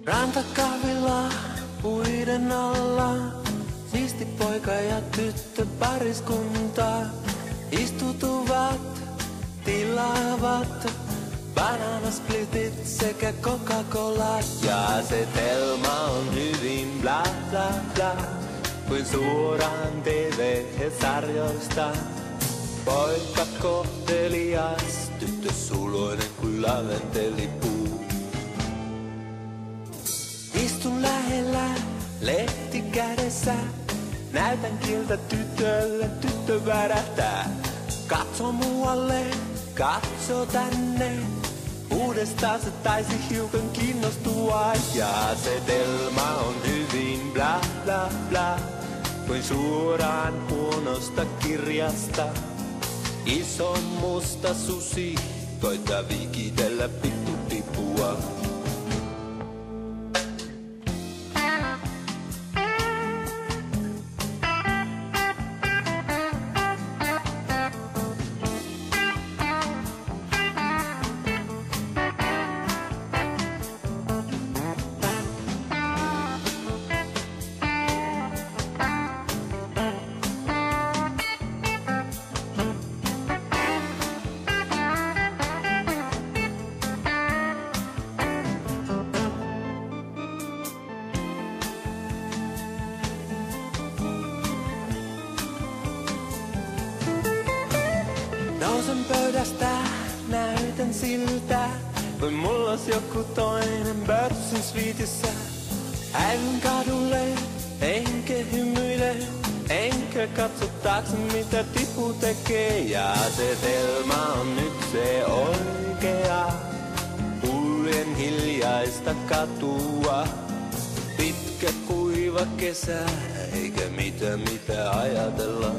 Rantakahvilla puiden alla, siisti poika ja tyttö pariskunta istutuvat, tilaavat bananasplitit sekä Coca-Cola. Ja asetelma on hyvin bla bla bla, kuin suoraan TV-sarjoista. Poika kohtelias, tyttö suloinen kuin laventelipuu. Istun lähellä, lehti kädessä, näytän kieltä tytölle, tyttö värähtää. Katso muualle, katso tänne, uudestaan se taisi hiukan kiinnostua. Ja asetelma on hyvin bla bla bla, kuin suoraan huonosta kirjasta. Iso musta susi koittaa vikitellä pikkutipua. Nousen pöydästä, näytän siltä, kuin mulla ois joku toinen pörssin sviitissä. Häivyn kadulle, enkä hymyile, enkä katso taakse mitä tipu tekee. Ja asetelma on nyt se oikea, kuljen hiljaista katua. Pitkä kuiva kesä, eikä mitä ajatella.